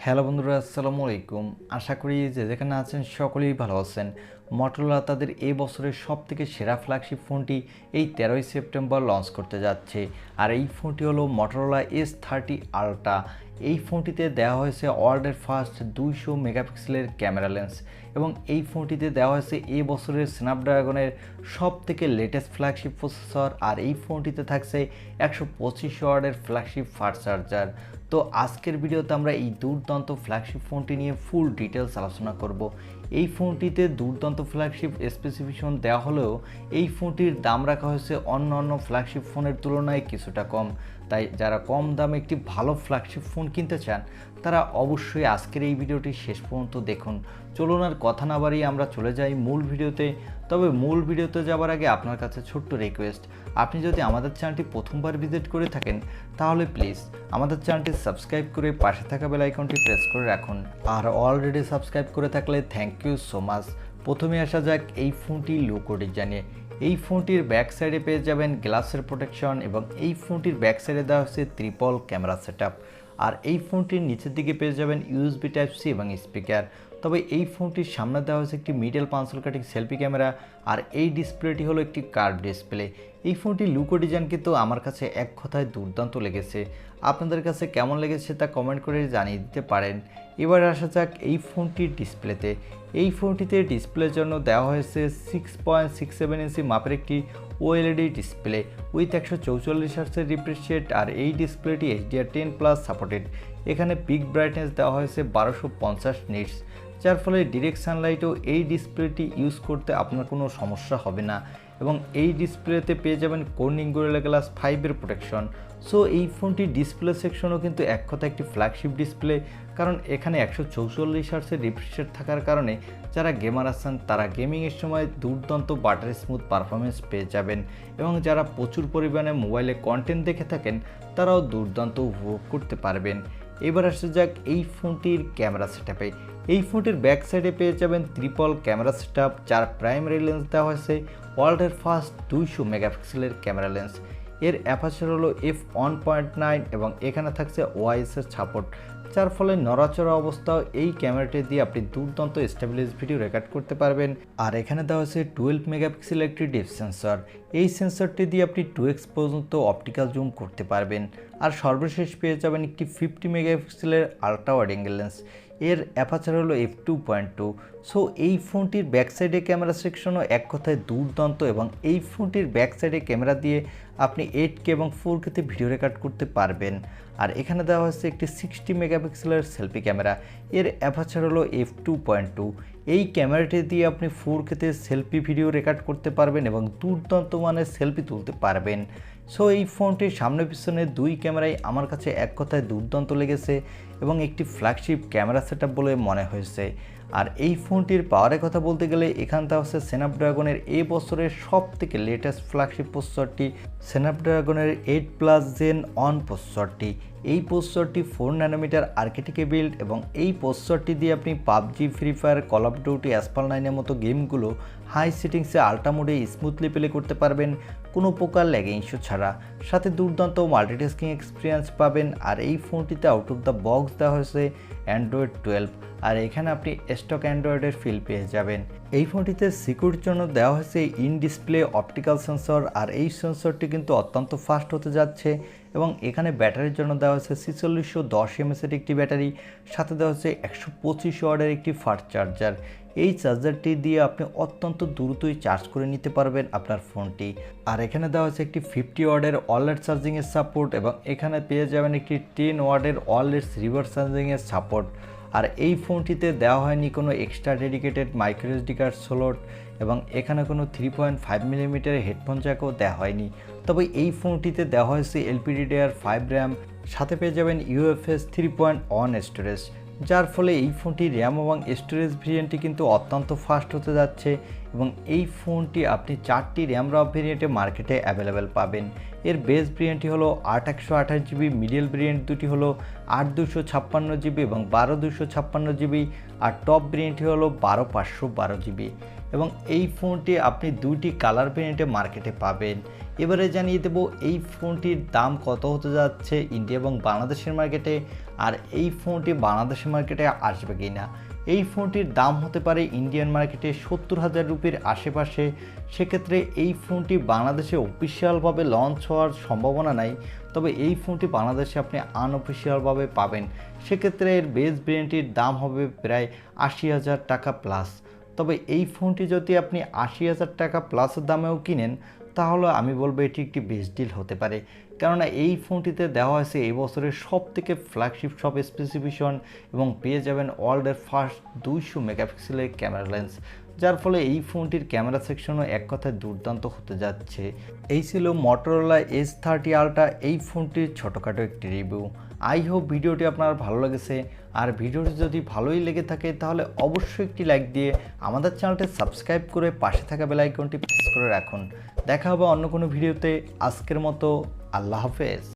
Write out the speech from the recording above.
Hello বন্ধুরা, আসসালামু আলাইকুম। আশা করি যে যেখানে আছেন সকলেই ভালো আছেন। মটোরোলা তাদের এই বছরের সবথেকে সেরা ফ্ল্যাগশিপ ফোনটি এই 13ই সেপ্টেম্বর লঞ্চ করতে যাচ্ছে। আর এই ফোনটি হলো মটোরোলা S30 আলট্রা। এই ফোনটিতে দেওয়া হয়েছে ওয়ার্ল্ডের ফার্স্ট 200 মেগাপিক্সেলের ক্যামেরা লেন্স এবং এই ফোনটিতে দেওয়া হয়েছে এই বছরের স্ন্যাপড্রাগনের সবথেকে লেটেস্ট ফ্ল্যাগশিপ প্রসেসর। আর এই ফোনটিতে থাকছে 125 ওয়াটের ফ্ল্যাগশিপ ফাস্ট চার্জার। তো আজকের ভিডিওতে আমরা এই দুর্দান্ত ফ্ল্যাগশিপ ফোনটি নিয়ে ফুল ডিটেলস আলোচনা করব। এই ফোনটিতে দুর্দান্ত ফ্ল্যাগশিপ স্পেসিফিকেশন দেওয়া হলেও এই ফোনটির দাম রাখা হয়েছে অন্যান্য ফ্ল্যাগশিপ ফোনের তুলনায় কিছুটা কম। তাই যারা কম দামে একটি ভালো ফ্ল্যাগশিপ ফোন কিনতে চান তারা অবশ্যই আজকের এই ভিডিওটি শেষ পর্যন্ত দেখুন। চলুন আর কথা না বাড়িয়ে আমরা চলে যাই মূল ভিডিওতে। তবে মূল ভিডিওতে যাওয়ার আগে আপনার কাছে ছোট্ট রিকোয়েস্ট, আপনি যদি আমাদের চ্যানেলটি প্রথমবার ভিজিট করে থাকেন তাহলে প্লিজ আমাদের চ্যানেলটি সাবস্ক্রাইব করে পাশে থাকা বেল আইকনটি প্রেস করে রাখুন। আর অলরেডি সাবস্ক্রাইব করে থাকলে থ্যাংক ইউ সো মাচ। প্রথমে আসা যাক এই ফোনটি লুক ও ডিজাইনে। এই ফোনটির ব্যাক সাইডে পেয়ে যাবেন গ্লাসের প্রোটেকশন এবং এই ফোনটির ব্যাক সাইডে দেওয়া হচ্ছে ট্রিপল ক্যামেরা সেটআপ। আর এই ফোনটির নিচের দিকে পেয়ে যাবেন ইউএসবি টাইপ সি এবং স্পিকার। তবে এই ফোনটির সামনে দেওয়া হয়েছে একটি মিডল পাঞ্চল কাটিং সেলফি ক্যামেরা। আর এই ডিসপ্লেটি হলো একটি কার্ভ ডিসপ্লে। এই ফোনটির লুক ও ডিজাইন কিন্তু আমার কাছে এক কথায় দুর্দান্ত লেগেছে। আপনাদের কাছে কেমন লেগেছে তা কমেন্ট করে জানিয়ে দিতে পারেন। এবার আসা যাক এই ফোনটির ডিসপ্লেতে। এই ফোনটিতে ডিসপ্লের জন্য দেওয়া হয়েছে 6.67 ইঞ্চি মাপের একটি ওএলইডি ডিসপ্লে উইথ 144 হার্টজের রিফ্রেশ রেট। আর এই ডিসপ্লেটি HDR10+ সাপোর্টেড। এখানে পিক ব্রাইটনেস দেওয়া হয়েছে 1250 নিটস, যার ফলে ডিরেক্ট সানলাইটও এই ডিসপ্লেটি ইউজ করতে আপনার কোনো সমস্যা হবে না। এবং এই ডিসপ্লেতে পেয়ে যাবেন কর্নিং গরিলা গ্লাস 5-এর প্রোটেকশন। সো এই ফোনটির ডিসপ্লে সেকশনও কিন্তু এক কথা একটি ফ্ল্যাগশিপ ডিসপ্লে, কারণ এখানে 144 হার্টজের রিফ্রেশ রেট থাকার কারণে যারা গেমার আছেন তারা গেমিংয়ের সময় দুর্দান্ত বাটার স্মুথ পারফরমেন্স পেয়ে যাবেন এবং যারা প্রচুর পরিমাণে মোবাইলে কন্টেন্ট দেখে থাকেন তারাও দুর্দান্ত উপভোগ করতে পারবেন। এবার আসা যাক এই ফোনটির ক্যামেরা সেটআপে। এই ফোনটির ব্যাক সাইডে পেয়ে যাবেন ট্রিপল ক্যামেরা সেটআপ, যার প্রাইমারি লেন্স দেওয়া হয়েছে ওয়ার্ল্ডের ফার্স্ট 200 মেগাপিক্সেলের ক্যামেরা লেন্স। এর অ্যাপারচার হলো f1.9 এবং এখানে থাকছে ওআইএসের সাপোর্ট, যার ফলে নড়াচড়া অবস্থাও এই ক্যামেরাটি দিয়ে আপনি দুর্দান্ত স্টেবিলাইজ ভিডিও রেকর্ড করতে পারবেন। আর এখানে দেওয়া হয়েছে 12 মেগাপিক্সেল একটি ডেপথ সেন্সর। এই সেন্সরটি দিয়ে আপনি 2x পর্যন্ত অপটিক্যাল জুম করতে পারবেন। আর সর্বশেষ পেয়ে যাবেন একটি 50 মেগাপিক্সেলের আল্ট্রা ওয়াইড অ্যাঙ্গেল লেন্স। এর অ্যাপারচার হলো f2.2। সো এই ফোনটির ব্যাক সাইডে ক্যামেরা সেকশনও এক কথায় দুর্দান্ত এবং এই ফোনটির ব্যাক সাইডে ক্যামেরা দিয়ে আপনি 8K এবং 4Kতে ভিডিও রেকর্ড করতে পারবেন। আর এখানে দেওয়া হচ্ছে একটি 60 মেগাপিক্সেলের সেলফি ক্যামেরা। এর অ্যাপারচার হলো f2.2। এই ক্যামেরাটি দিয়ে আপনি 4Kতে সেলফি ভিডিও রেকর্ড করতে পারবেন এবং দুর্দান্ত মানের সেলফি তুলতে পারবেন। সো এই ফোনটির সামনে পিছনে দুই ক্যামেরাই আমার কাছে এক কথায় দুর্দান্ত লেগেছে এবং একটি ফ্ল্যাগশিপ ক্যামেরা সেটআপ বলে মনে হয়েছে। আর এই ফোনটির পাওয়ারের কথা বলতে গেলে এখানটা হচ্ছে স্ন্যাপড্রাগনের এই বছরের সবথেকে লেটেস্ট ফ্ল্যাগশিপ প্রসেসরটি স্ন্যাপড্রাগনের 8+ Gen 1 প্রসেসরটি। এই প্রসেসরটি 4 ন্যানোমিটার আর্কিটেক্টে বিল্ড এবং এই প্রসেসরটি দিয়ে আপনি PUBG, Free Fire, Call of Duty, Asphalt 9-এর মতো গেমগুলো হাই সেটিংসে আল্ট্রা মোডে স্মুথলি প্লে করতে পারবেন কোনো প্রকার ল্যাগিং ইস্যু ছাড়া। সাথে দুর্দান্ত মাল্টিটাস্কিং এক্সপিরিয়েন্স পাবেন। আর এই ফোনটিতে আউট অফ দ্য বক্স দেওয়া হয়েছে অ্যান্ড্রয়েড 12। আর এখানে আপনি স্টক অ্যান্ড্রয়েডের ফিল পেয়ে যাবেন। এই ফোনটিতে সিকিউরিটির জন্য দেওয়া হয়েছে ইন ডিসপ্লে অপটিক্যাল সেন্সর। আর এই সেন্সরটি কিন্তু অত্যন্ত ফাস্ট হতে যাচ্ছে এবং এখানে ব্যাটারির জন্য দেওয়া হয়েছে 4610 mAh একটি ব্যাটারি, সাথে দেওয়া হচ্ছে 125 ওয়াটের একটি ফাস্ট চার্জার। এই চার্জারটি দিয়ে আপনি অত্যন্ত দ্রুতই চার্জ করে নিতে পারবেন আপনার ফোনটি। আর এখানে দেওয়া হচ্ছে একটি 50 ওয়াটের অলরেড চার্জিংয়ের সাপোর্ট এবং এখানে পেয়ে যাবেন একটি 10 ওয়াটের অলরেড রিভার্স চার্জিংয়ের সাপোর্ট। আর এই ফোনটিতে দেওয়া হয়নি কোনো extra dedicated micro SD card slot এবং এখানে কোনো 3.5 মিলিমিটারের হেডফোন জ্যাকও দেওয়া হয়নি। তবে এই ফোনটিতে দেওয়া হয়েছে LPDDR5 র্যাম, সাথে পেয়ে যাবেন UFS 3.1 স্টোরেজ, যার ফলে এই ফোনটির র্যাম এবং স্টোরেজ ভেরিয়েন্টটি কিন্তু অত্যন্ত ফাস্ট হতে যাচ্ছে এবং এই ফোনটি আপনি 4টি র্যাম রম ভেরিয়েন্টে মার্কেটে অ্যাভেলেবেল পাবেন। এর বেস ভেরিয়েন্টটি হলো 8/128 জিবি, মিডল ভেরিয়েন্ট দুটি হলো 8/256 জিবি এবং 12/256 জিবি, আর টপ ভেরিয়েন্টটি হলো 12/512 জিবি। এবং এই ফোনটি আপনি দুইটি কালার ভেরিয়েন্টে মার্কেটে পাবেন। এবারে জানিয়ে দেব এই ফোনটির দাম কত হতে যাচ্ছে ইন্ডিয়া এবং বাংলাদেশের মার্কেটে, আর এই ফোনটি বাংলাদেশের মার্কেটে আসবে কি না। এই ফোনটির দাম হতে পারে ইন্ডিয়ান মার্কেটে 70,000 রুপির আশেপাশে। সেক্ষেত্রে এই ফোনটি বাংলাদেশে অফিসিয়ালভাবে লঞ্চ হওয়ার সম্ভাবনা নাই, তবে এই ফোনটি বাংলাদেশে আপনি আনঅফিসিয়ালভাবে পাবেন। সেক্ষেত্রে এর বেস ভেরিয়েন্টটির দাম হবে প্রায় 80,000 টাকা প্লাস। তবে এই ফোনটি যদি আপনি 80,000 টাকা প্লাসের দামেও কিনেন, তাহলে আমি বলবো এটি একটি বেস্ট ডিল হতে পারে। কেননা এই ফোনটিতে দেওয়া হয়েছে এই বছরের সবথেকে ফ্ল্যাগশিপ সব স্পেসিফিকেশন এবং পেয়ে যাবেন ওয়ার্ল্ডের ফার্স্ট 200 মেগাপিক্সেলের ক্যামেরা লেন্স, যার ফলে এই ফোনটির ক্যামেরা সেকশনও এক কথায় দুর্দান্ত হতে যাচ্ছে। এই ছিল মোটরোলা S30 আলট্রা এই ফোনটির ছোটোখাটো একটি রিভিউ। আই হোপ ভিডিওটি আপনার ভালো লেগেছে, আর ভিডিওটি যদি ভালোই লেগে থাকে তাহলে অবশ্যই একটি লাইক দিয়ে আমাদের চ্যানেলটি সাবস্ক্রাইব করে পাশে থাকা বেল আইকনটি প্রেস করে রাখুন। দেখা হবে অন্য কোনো ভিডিওতে। আজকের মতো আল্লাহ হাফেজ।